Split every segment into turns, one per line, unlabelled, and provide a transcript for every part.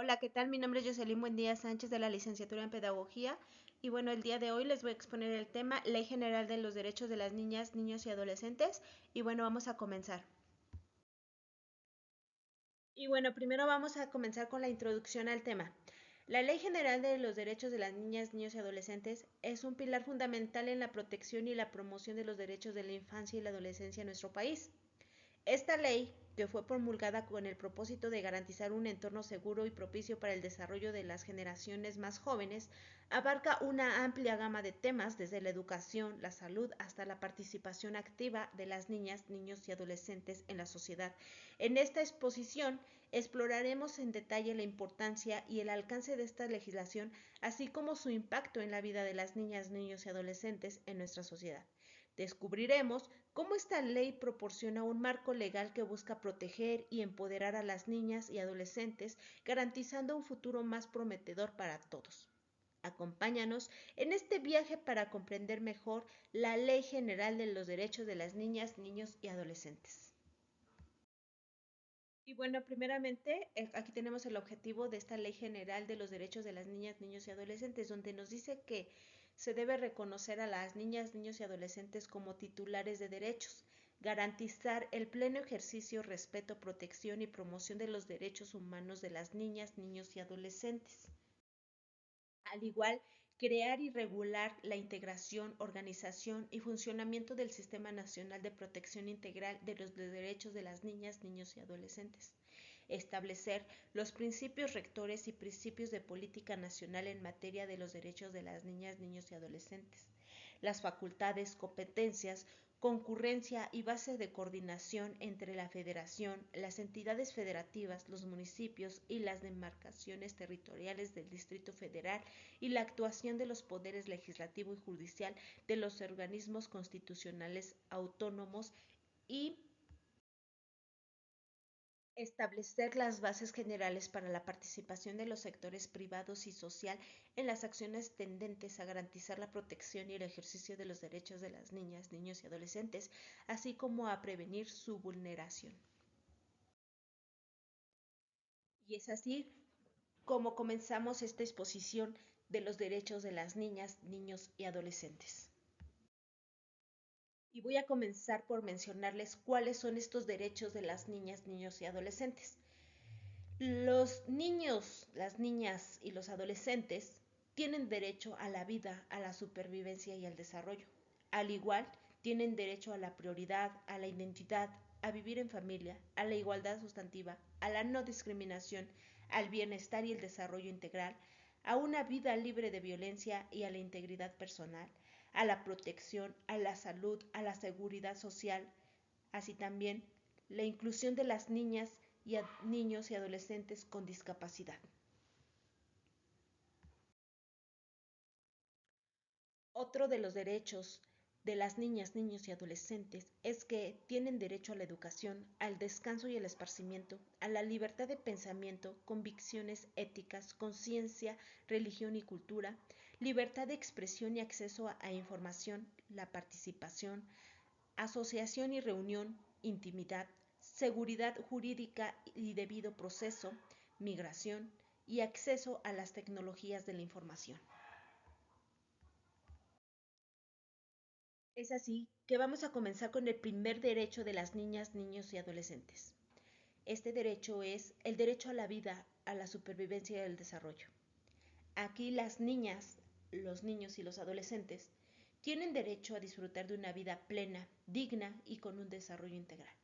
Hola, ¿qué tal? Mi nombre es Jocelyn Buendía Sánchez de la Licenciatura en Pedagogía y bueno, el día de hoy les voy a exponer el tema Ley General de los Derechos de las Niñas, Niños y Adolescentes y bueno, vamos a comenzar. Y bueno, primero vamos a comenzar con la introducción al tema. La Ley General de los Derechos de las Niñas, Niños y Adolescentes es un pilar fundamental en la protección y la promoción de los derechos de la infancia y la adolescencia en nuestro país. Esta ley, que fue promulgada con el propósito de garantizar un entorno seguro y propicio para el desarrollo de las generaciones más jóvenes, abarca una amplia gama de temas desde la educación, la salud hasta la participación activa de las niñas, niños y adolescentes en la sociedad. En esta exposición exploraremos en detalle la importancia y el alcance de esta legislación, así como su impacto en la vida de las niñas, niños y adolescentes en nuestra sociedad. Descubriremos cómo esta ley proporciona un marco legal que busca proteger y empoderar a las niñas y adolescentes, garantizando un futuro más prometedor para todos. Acompáñanos en este viaje para comprender mejor la Ley General de los Derechos de las Niñas, Niños y Adolescentes. Y bueno, primeramente, aquí tenemos el objetivo de esta Ley General de los Derechos de las Niñas, Niños y Adolescentes, donde nos dice que se debe reconocer a las niñas, niños y adolescentes como titulares de derechos, garantizar el pleno ejercicio, respeto, protección y promoción de los derechos humanos de las niñas, niños y adolescentes. Al igual, crear y regular la integración, organización y funcionamiento del Sistema Nacional de Protección Integral de los Derechos de las Niñas, Niños y Adolescentes. Establecer los principios rectores y principios de política nacional en materia de los derechos de las niñas, niños y adolescentes. Las facultades, competencias, concurrencia y base de coordinación entre la Federación, las entidades federativas, los municipios y las demarcaciones territoriales del Distrito Federal y la actuación de los poderes legislativo y judicial de los organismos constitucionales autónomos y establecer las bases generales para la participación de los sectores privados y social en las acciones tendentes a garantizar la protección y el ejercicio de los derechos de las niñas, niños y adolescentes, así como a prevenir su vulneración. Y es así como comenzamos esta exposición de los derechos de las niñas, niños y adolescentes. Y voy a comenzar por mencionarles cuáles son estos derechos de las niñas, niños y adolescentes. Los niños, las niñas y los adolescentes tienen derecho a la vida, a la supervivencia y al desarrollo. Al igual, tienen derecho a la prioridad, a la identidad, a vivir en familia, a la igualdad sustantiva, a la no discriminación, al bienestar y el desarrollo integral, a una vida libre de violencia y a la integridad personal, a la protección, a la salud, a la seguridad social, así también la inclusión de las niñas y a niños y adolescentes con discapacidad. Otro de los derechos de las niñas, niños y adolescentes es que tienen derecho a la educación, al descanso y al esparcimiento, a la libertad de pensamiento, convicciones éticas, conciencia, religión y cultura, libertad de expresión y acceso a información, la participación, asociación y reunión, intimidad, seguridad jurídica y debido proceso, migración y acceso a las tecnologías de la información. Es así que vamos a comenzar con el primer derecho de las niñas, niños y adolescentes. Este derecho es el derecho a la vida, a la supervivencia y al desarrollo. Aquí las niñas, los niños y los adolescentes tienen derecho a disfrutar de una vida plena, digna y con un desarrollo integral.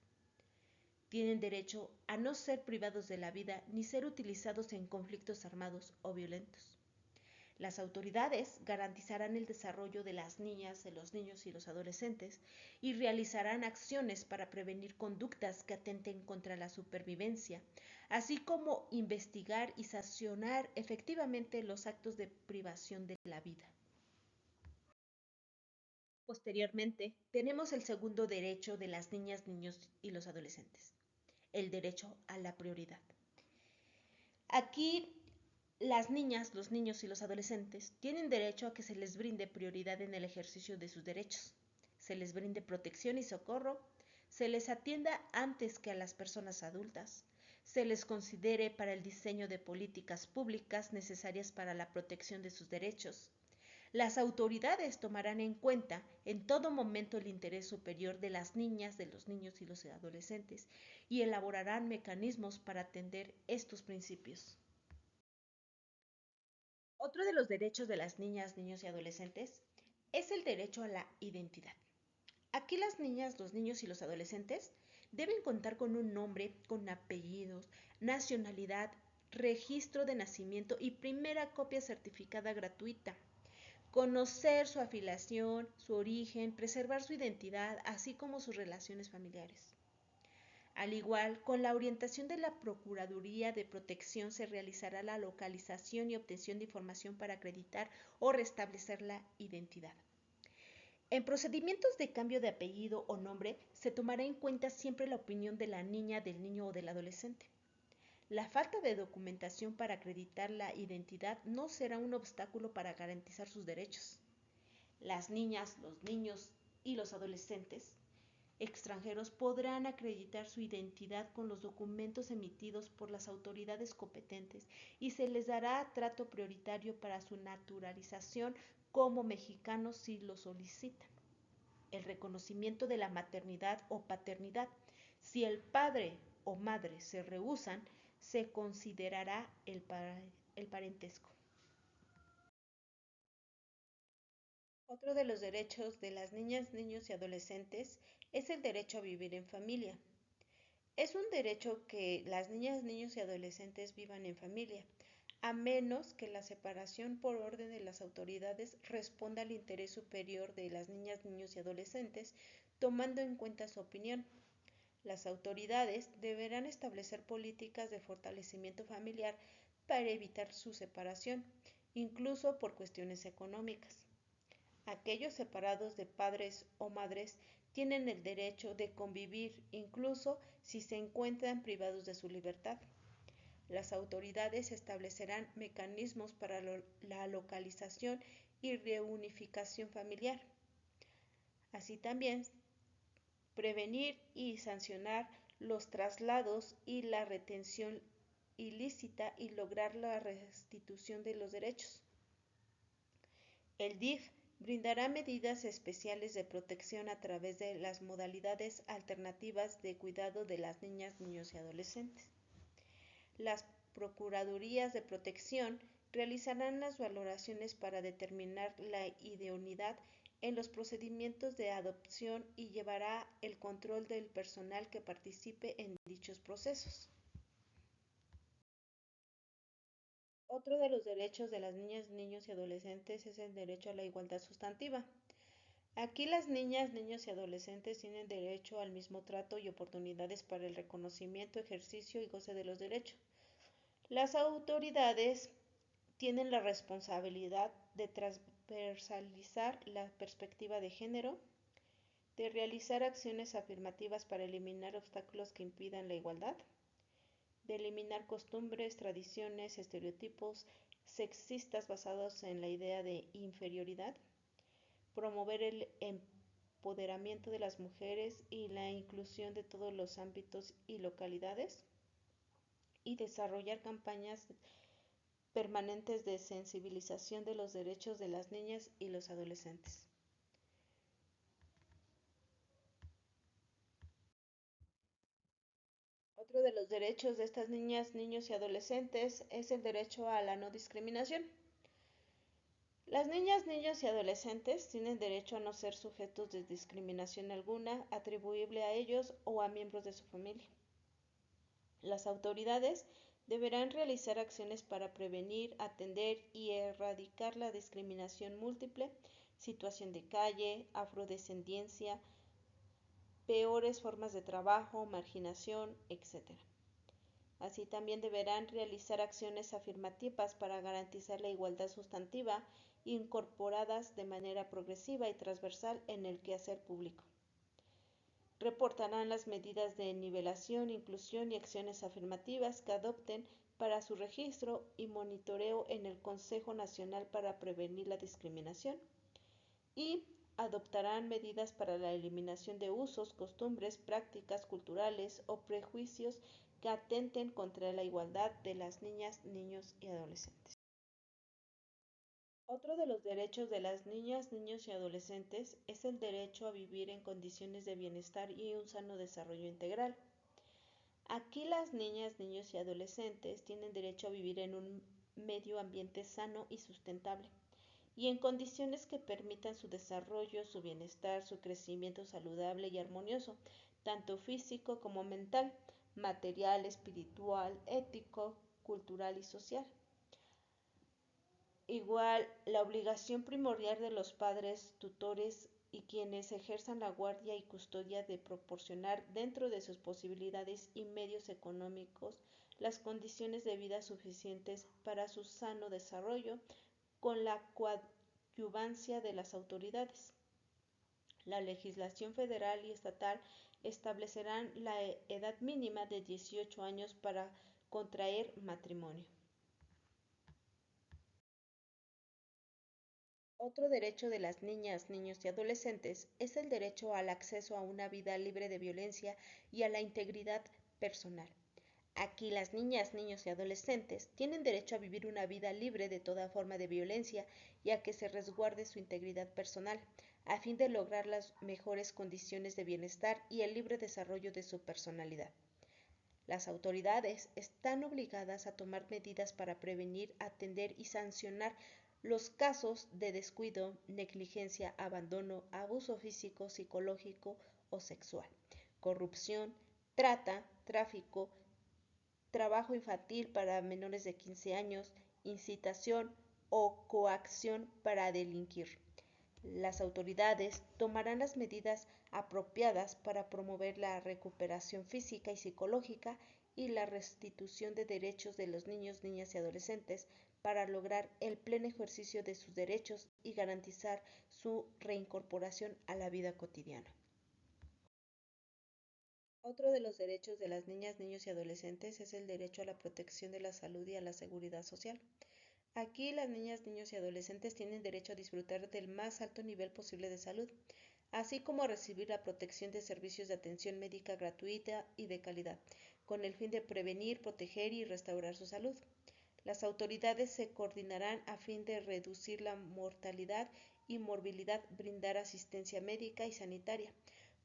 Tienen derecho a no ser privados de la vida ni ser utilizados en conflictos armados o violentos. Las autoridades garantizarán el desarrollo de las niñas, de los niños y los adolescentes y realizarán acciones para prevenir conductas que atenten contra la supervivencia, así como investigar y sancionar efectivamente los actos de privación de la vida. Posteriormente, tenemos el segundo derecho de las niñas, niños y los adolescentes, el derecho a la prioridad. Aquí las niñas, los niños y los adolescentes tienen derecho a que se les brinde prioridad en el ejercicio de sus derechos, se les brinde protección y socorro, se les atienda antes que a las personas adultas, se les considere para el diseño de políticas públicas necesarias para la protección de sus derechos. Las autoridades tomarán en cuenta en todo momento el interés superior de las niñas, de los niños y los adolescentes y elaborarán mecanismos para atender estos principios. Otro de los derechos de las niñas, niños y adolescentes es el derecho a la identidad. Aquí las niñas, los niños y los adolescentes deben contar con un nombre, con apellidos, nacionalidad, registro de nacimiento y primera copia certificada gratuita. Conocer su afiliación, su origen, preservar su identidad, así como sus relaciones familiares. Al igual, con la orientación de la Procuraduría de Protección se realizará la localización y obtención de información para acreditar o restablecer la identidad. En procedimientos de cambio de apellido o nombre se tomará en cuenta siempre la opinión de la niña, del niño o del adolescente. La falta de documentación para acreditar la identidad no será un obstáculo para garantizar sus derechos. Las niñas, los niños y los adolescentes extranjeros podrán acreditar su identidad con los documentos emitidos por las autoridades competentes y se les dará trato prioritario para su naturalización como mexicanos si lo solicitan. El reconocimiento de la maternidad o paternidad. Si el padre o madre se rehúsan, se considerará el parentesco. Otro de los derechos de las niñas, niños y adolescentes es el derecho a vivir en familia. Es un derecho que las niñas, niños y adolescentes vivan en familia, a menos que la separación por orden de las autoridades responda al interés superior de las niñas, niños y adolescentes, tomando en cuenta su opinión. Las autoridades deberán establecer políticas de fortalecimiento familiar para evitar su separación, incluso por cuestiones económicas. Aquellos separados de padres o madres tienen el derecho de convivir incluso si se encuentran privados de su libertad. Las autoridades establecerán mecanismos para la localización y reunificación familiar. Así también prevenir y sancionar los traslados y la retención ilícita y lograr la restitución de los derechos. El DIF brindará medidas especiales de protección a través de las modalidades alternativas de cuidado de las niñas, niños y adolescentes. Las Procuradurías de Protección realizarán las valoraciones para determinar la idoneidad en los procedimientos de adopción y llevará el control del personal que participe en dichos procesos. Otro de los derechos de las niñas, niños y adolescentes es el derecho a la igualdad sustantiva. Aquí las niñas, niños y adolescentes tienen derecho al mismo trato y oportunidades para el reconocimiento, ejercicio y goce de los derechos. Las autoridades tienen la responsabilidad de transversalizar la perspectiva de género, de realizar acciones afirmativas para eliminar obstáculos que impidan la igualdad, de eliminar costumbres, tradiciones, estereotipos sexistas basados en la idea de inferioridad, promover el empoderamiento de las mujeres y la inclusión de todos los ámbitos y localidades, y desarrollar campañas permanentes de sensibilización de los derechos de las niñas y los adolescentes. Otro de los derechos de estas niñas, niños y adolescentes es el derecho a la no discriminación. Las niñas, niños y adolescentes tienen derecho a no ser sujetos de discriminación alguna atribuible a ellos o a miembros de su familia. Las autoridades deberán realizar acciones para prevenir, atender y erradicar la discriminación múltiple, situación de calle, afrodescendencia, peores formas de trabajo, marginación, etc. Así también deberán realizar acciones afirmativas para garantizar la igualdad sustantiva, incorporadas de manera progresiva y transversal en el quehacer público. Reportarán las medidas de nivelación, inclusión y acciones afirmativas que adopten para su registro y monitoreo en el Consejo Nacional para Prevenir la Discriminación y adoptarán medidas para la eliminación de usos, costumbres, prácticas culturales o prejuicios que atenten contra la igualdad de las niñas, niños y adolescentes. Otro de los derechos de las niñas, niños y adolescentes es el derecho a vivir en condiciones de bienestar y un sano desarrollo integral. Aquí las niñas, niños y adolescentes tienen derecho a vivir en un medio ambiente sano y sustentable y en condiciones que permitan su desarrollo, su bienestar, su crecimiento saludable y armonioso, tanto físico como mental, material, espiritual, ético, cultural y social. Igual, la obligación primordial de los padres, tutores y quienes ejerzan la guardia y custodia de proporcionar dentro de sus posibilidades y medios económicos las condiciones de vida suficientes para su sano desarrollo con la coadyuvancia de las autoridades. La legislación federal y estatal establecerán la edad mínima de 18 años para contraer matrimonio. Otro derecho de las niñas, niños y adolescentes es el derecho al acceso a una vida libre de violencia y a la integridad personal. Aquí las niñas, niños y adolescentes tienen derecho a vivir una vida libre de toda forma de violencia y a que se resguarde su integridad personal, a fin de lograr las mejores condiciones de bienestar y el libre desarrollo de su personalidad. Las autoridades están obligadas a tomar medidas para prevenir, atender y sancionar los casos de descuido, negligencia, abandono, abuso físico, psicológico o sexual, corrupción, trata, tráfico, trabajo infantil para menores de 15 años, incitación o coacción para delinquir. Las autoridades tomarán las medidas apropiadas para promover la recuperación física y psicológica y la restitución de derechos de los niños, niñas y adolescentes para lograr el pleno ejercicio de sus derechos y garantizar su reincorporación a la vida cotidiana. Otro de los derechos de las niñas, niños y adolescentes es el derecho a la protección de la salud y a la seguridad social. Aquí las niñas, niños y adolescentes tienen derecho a disfrutar del más alto nivel posible de salud, así como a recibir la protección de servicios de atención médica gratuita y de calidad, con el fin de prevenir, proteger y restaurar su salud. Las autoridades se coordinarán a fin de reducir la mortalidad y morbilidad, brindar asistencia médica y sanitaria,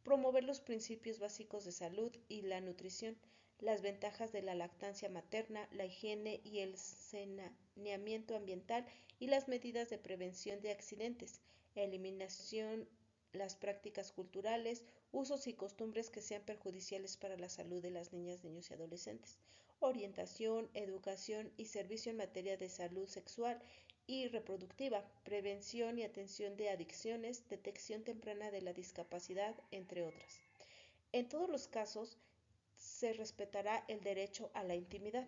promover los principios básicos de salud y la nutrición, las ventajas de la lactancia materna, la higiene y el saneamiento ambiental y las medidas de prevención de accidentes, eliminación las prácticas culturales, usos y costumbres que sean perjudiciales para la salud de las niñas, niños y adolescentes, orientación, educación y servicio en materia de salud sexual y reproductiva, prevención y atención de adicciones, detección temprana de la discapacidad, entre otras. En todos los casos, se respetará el derecho a la intimidad.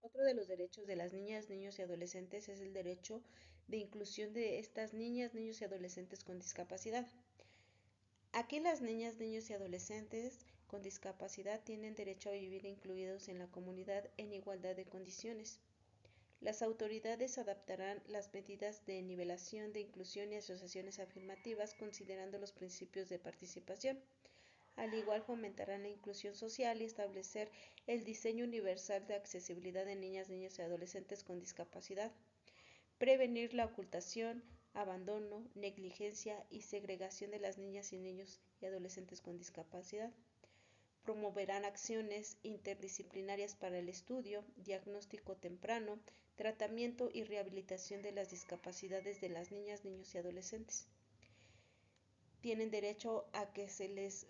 Otro de los derechos de las niñas, niños y adolescentes es el derecho de inclusión de estas niñas, niños y adolescentes con discapacidad. Aquí las niñas, niños y adolescentes con discapacidad tienen derecho a vivir incluidos en la comunidad en igualdad de condiciones. Las autoridades adaptarán las medidas de nivelación, de inclusión y asociaciones afirmativas considerando los principios de participación. Al igual fomentarán la inclusión social y establecer el diseño universal de accesibilidad de niñas, niños y adolescentes con discapacidad. Prevenir la ocultación, abandono, negligencia y segregación de las niñas y niños y adolescentes con discapacidad. Promoverán acciones interdisciplinarias para el estudio, diagnóstico temprano, tratamiento y rehabilitación de las discapacidades de las niñas, niños y adolescentes. Tienen derecho a que se les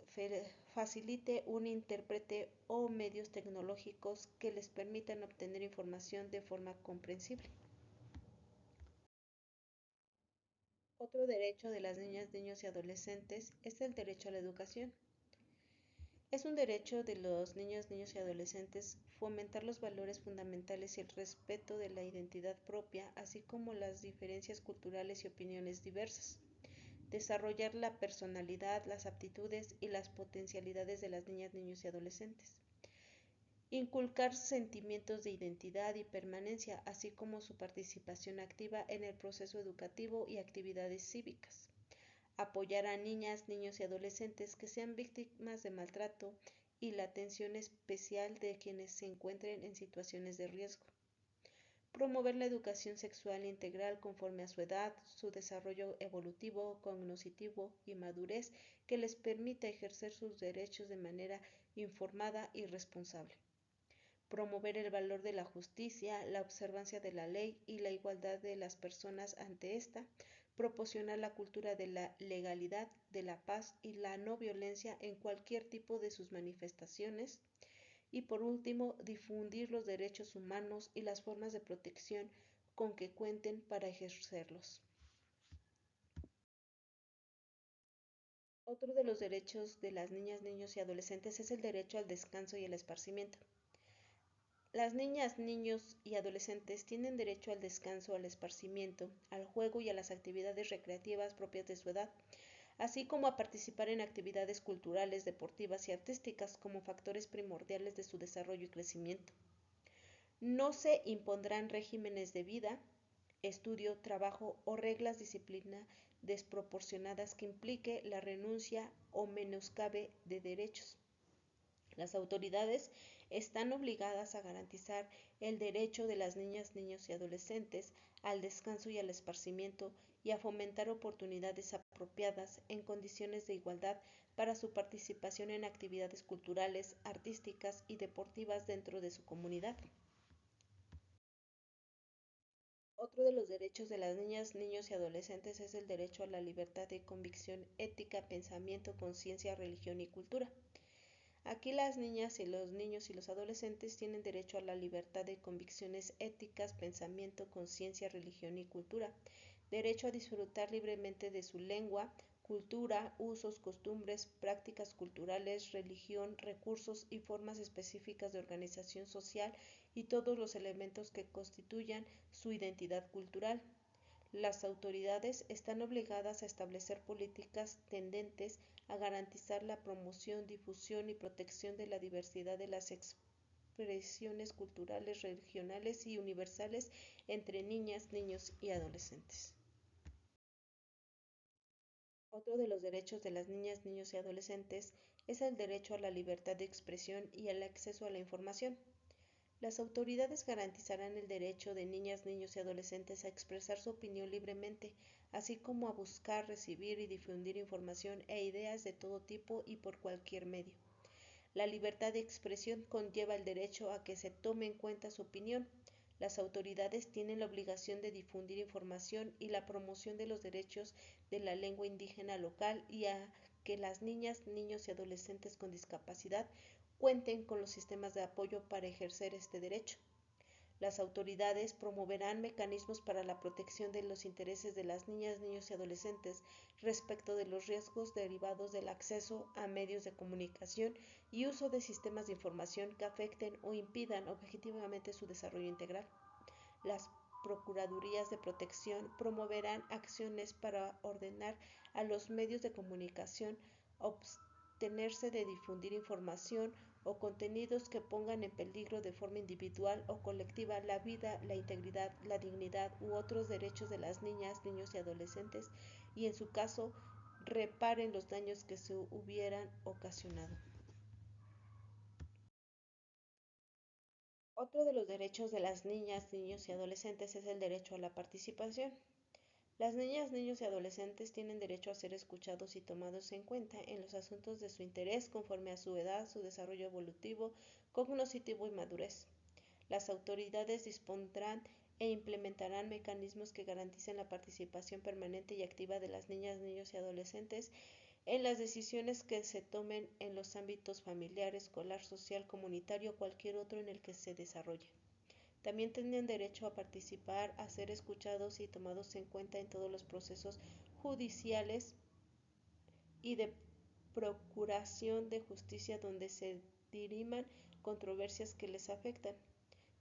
facilite un intérprete o medios tecnológicos que les permitan obtener información de forma comprensible. Otro derecho de las niñas, niños y adolescentes es el derecho a la educación. Es un derecho de los niños, niños y adolescentes fomentar los valores fundamentales y el respeto de la identidad propia, así como las diferencias culturales y opiniones diversas. Desarrollar la personalidad, las aptitudes y las potencialidades de las niñas, niños y adolescentes. Inculcar sentimientos de identidad y permanencia, así como su participación activa en el proceso educativo y actividades cívicas. apoyar a niñas, niños y adolescentes que sean víctimas de maltrato y la atención especial de quienes se encuentren en situaciones de riesgo. Promover la educación sexual integral conforme a su edad, su desarrollo evolutivo, cognitivo y madurez que les permita ejercer sus derechos de manera informada y responsable. Promover el valor de la justicia, la observancia de la ley y la igualdad de las personas ante esta, proporcionar la cultura de la legalidad, de la paz y la no violencia en cualquier tipo de sus manifestaciones, y por último, difundir los derechos humanos y las formas de protección con que cuenten para ejercerlos. Otro de los derechos de las niñas, niños y adolescentes es el derecho al descanso y al esparcimiento. Las niñas, niños y adolescentes tienen derecho al descanso, al esparcimiento, al juego y a las actividades recreativas propias de su edad, así como a participar en actividades culturales, deportivas y artísticas como factores primordiales de su desarrollo y crecimiento. No se impondrán regímenes de vida, estudio, trabajo o reglas disciplina desproporcionadas que implique la renuncia o menoscabe de derechos. Las autoridades están obligadas a garantizar el derecho de las niñas, niños y adolescentes al descanso y al esparcimiento y a fomentar oportunidades apropiadas en condiciones de igualdad para su participación en actividades culturales, artísticas y deportivas dentro de su comunidad. Otro de los derechos de las niñas, niños y adolescentes es el derecho a la libertad de convicción, ética, pensamiento, conciencia, religión y cultura. Aquí las niñas y los niños y los adolescentes tienen derecho a la libertad de convicciones éticas, pensamiento, conciencia, religión y cultura, derecho a disfrutar libremente de su lengua, cultura, usos, costumbres, prácticas culturales, religión, recursos y formas específicas de organización social y todos los elementos que constituyan su identidad cultural. Las autoridades están obligadas a establecer políticas tendentes a garantizar la promoción, difusión y protección de la diversidad de las expresiones culturales, regionales y universales entre niñas, niños y adolescentes. Otro de los derechos de las niñas, niños y adolescentes es el derecho a la libertad de expresión y al acceso a la información. Las autoridades garantizarán el derecho de niñas, niños y adolescentes a expresar su opinión libremente, así como a buscar, recibir y difundir información e ideas de todo tipo y por cualquier medio. La libertad de expresión conlleva el derecho a que se tome en cuenta su opinión. Las autoridades tienen la obligación de difundir información y la promoción de los derechos de la lengua indígena local y a que las niñas, niños y adolescentes con discapacidad cuenten con los sistemas de apoyo para ejercer este derecho. Las autoridades promoverán mecanismos para la protección de los intereses de las niñas, niños y adolescentes respecto de los riesgos derivados del acceso a medios de comunicación y uso de sistemas de información que afecten o impidan objetivamente su desarrollo integral. Las Procuradurías de Protección promoverán acciones para ordenar a los medios de comunicación abstenerse de difundir información o contenidos que pongan en peligro de forma individual o colectiva la vida, la integridad, la dignidad u otros derechos de las niñas, niños y adolescentes y en su caso reparen los daños que se hubieran ocasionado. Otro de los derechos de las niñas, niños y adolescentes es el derecho a la participación. Las niñas, niños y adolescentes tienen derecho a ser escuchados y tomados en cuenta en los asuntos de su interés conforme a su edad, su desarrollo evolutivo, cognitivo y madurez. Las autoridades dispondrán e implementarán mecanismos que garanticen la participación permanente y activa de las niñas, niños y adolescentes en las decisiones que se tomen en los ámbitos familiar, escolar, social, comunitario o cualquier otro en el que se desarrolle. También tienen derecho a participar, a ser escuchados y tomados en cuenta en todos los procesos judiciales y de procuración de justicia donde se diriman controversias que les afectan.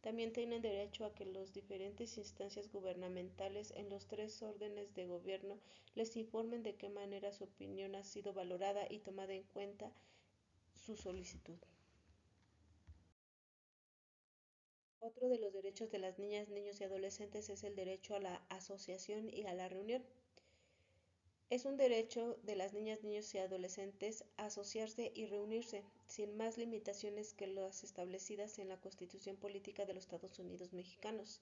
También tienen derecho a que las diferentes instancias gubernamentales en los tres órdenes de gobierno les informen de qué manera su opinión ha sido valorada y tomada en cuenta su solicitud. Otro de los derechos de las niñas, niños y adolescentes es el derecho a la asociación y a la reunión. Es un derecho de las niñas, niños y adolescentes a asociarse y reunirse, sin más limitaciones que las establecidas en la Constitución Política de los Estados Unidos Mexicanos.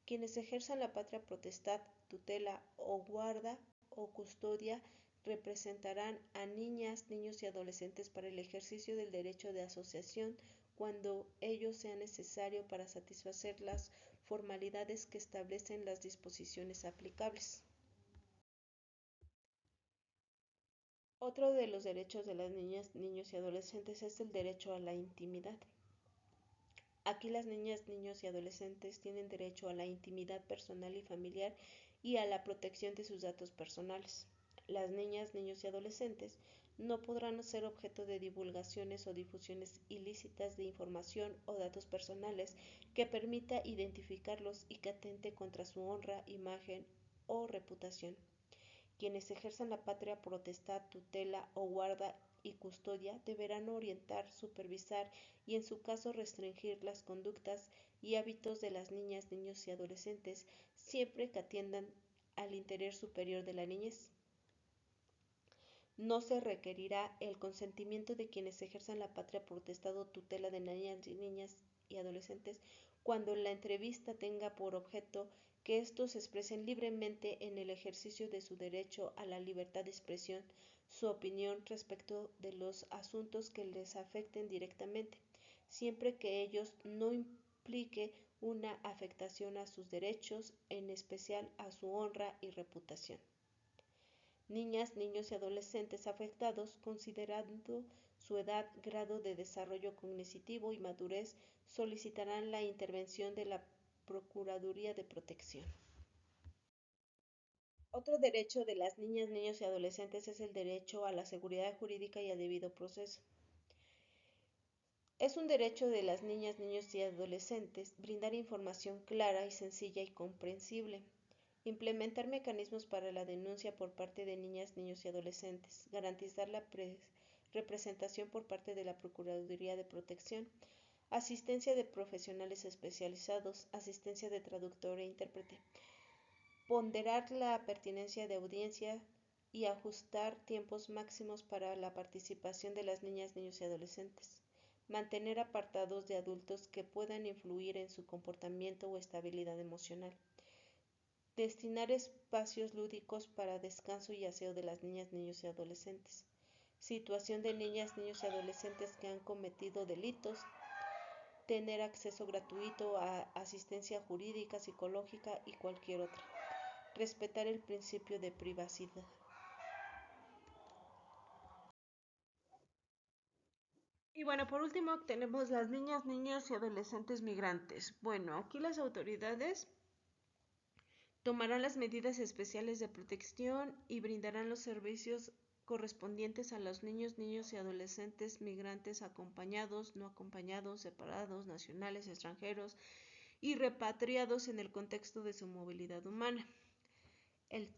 Quienes ejerzan la patria potestad, tutela o guarda o custodia representarán a niñas, niños y adolescentes para el ejercicio del derecho de asociación cuando ello sea necesario para satisfacer las formalidades que establecen las disposiciones aplicables. Otro de los derechos de las niñas, niños y adolescentes es el derecho a la intimidad. Aquí las niñas, niños y adolescentes tienen derecho a la intimidad personal y familiar y a la protección de sus datos personales. Las niñas, niños y adolescentes no podrán ser objeto de divulgaciones o difusiones ilícitas de información o datos personales que permita identificarlos y que atente contra su honra, imagen o reputación. Quienes ejerzan la patria potestad, tutela o guarda y custodia deberán orientar, supervisar y en su caso restringir las conductas y hábitos de las niñas, niños y adolescentes siempre que atiendan al interés superior de la niñez. No se requerirá el consentimiento de quienes ejerzan la patria potestad o tutela de niñas y adolescentes cuando la entrevista tenga por objeto que éstos expresen libremente en el ejercicio de su derecho a la libertad de expresión su opinión respecto de los asuntos que les afecten directamente, siempre que ellos no implique una afectación a sus derechos, en especial a su honra y reputación. Niñas, niños y adolescentes afectados, considerando su edad, grado de desarrollo cognitivo y madurez, solicitarán la intervención de la Procuraduría de Protección. Otro derecho de las niñas, niños y adolescentes es el derecho a la seguridad jurídica y al debido proceso. Es un derecho de las niñas, niños y adolescentes brindar información clara y sencilla y comprensible, implementar mecanismos para la denuncia por parte de niñas, niños y adolescentes, garantizar la representación por parte de la Procuraduría de Protección, asistencia de profesionales especializados, asistencia de traductor e intérprete, ponderar la pertinencia de audiencia y ajustar tiempos máximos para la participación de las niñas, niños y adolescentes, mantener apartados de adultos que puedan influir en su comportamiento o estabilidad emocional, destinar espacios lúdicos para descanso y aseo de las niñas, niños y adolescentes, situación de niñas, niños y adolescentes que han cometido delitos, tener acceso gratuito a asistencia jurídica, psicológica y cualquier otra, respetar el principio de privacidad. Y bueno, por último tenemos las niñas, niños y adolescentes migrantes. Bueno, aquí las autoridades tomarán las medidas especiales de protección y brindarán los servicios correspondientes a los niños, niños y adolescentes migrantes acompañados, no acompañados, separados, nacionales, extranjeros y repatriados en el contexto de su movilidad humana. El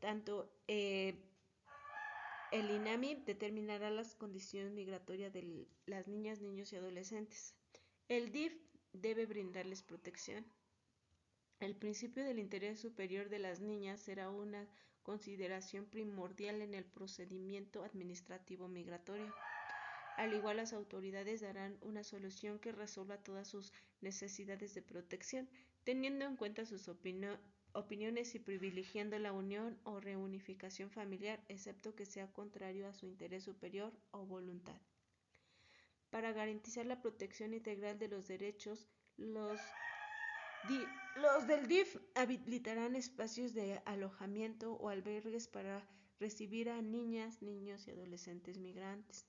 INAMI determinará las condiciones migratorias de las niñas, niños y adolescentes. El DIF debe brindarles protección. El principio del interés superior de las niñas será una consideración primordial en el procedimiento administrativo migratorio. Al igual, las autoridades darán una solución que resuelva todas sus necesidades de protección, teniendo en cuenta sus opiniones y privilegiando la unión o reunificación familiar, excepto que sea contrario a su interés superior o voluntad. Para garantizar la protección integral de los derechos, los del DIF habilitarán espacios de alojamiento o albergues para recibir a niñas, niños y adolescentes migrantes.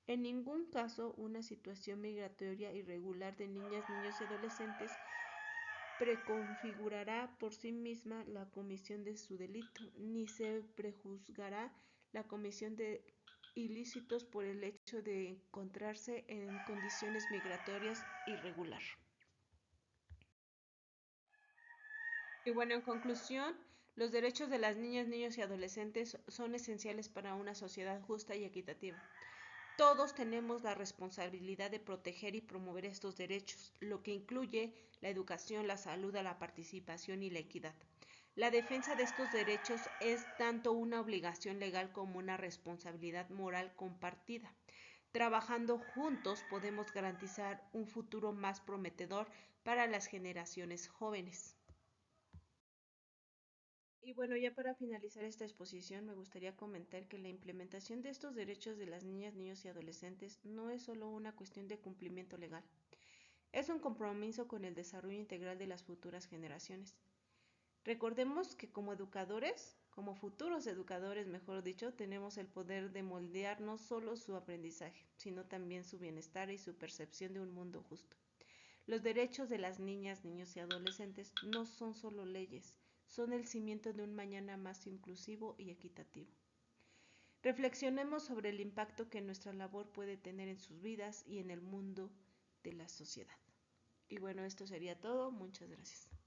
En ningún caso una situación migratoria irregular de niñas, niños y adolescentes preconfigurará por sí misma la comisión de su delito, ni se prejuzgará la comisión de ilícitos por el hecho de encontrarse en condiciones migratorias irregular. Y bueno, en conclusión, los derechos de las niñas, niños y adolescentes son esenciales para una sociedad justa y equitativa. Todos tenemos la responsabilidad de proteger y promover estos derechos, lo que incluye la educación, la salud, la participación y la equidad. La defensa de estos derechos es tanto una obligación legal como una responsabilidad moral compartida. Trabajando juntos podemos garantizar un futuro más prometedor para las generaciones jóvenes. Y bueno, ya para finalizar esta exposición, me gustaría comentar que la implementación de estos derechos de las niñas, niños y adolescentes no es solo una cuestión de cumplimiento legal, es un compromiso con el desarrollo integral de las futuras generaciones. Recordemos que como educadores, como futuros educadores, mejor dicho, tenemos el poder de moldear no solo su aprendizaje, sino también su bienestar y su percepción de un mundo justo. Los derechos de las niñas, niños y adolescentes no son solo leyes, son el cimiento de un mañana más inclusivo y equitativo. Reflexionemos sobre el impacto que nuestra labor puede tener en sus vidas y en el mundo de la sociedad. Y bueno, esto sería todo. Muchas gracias.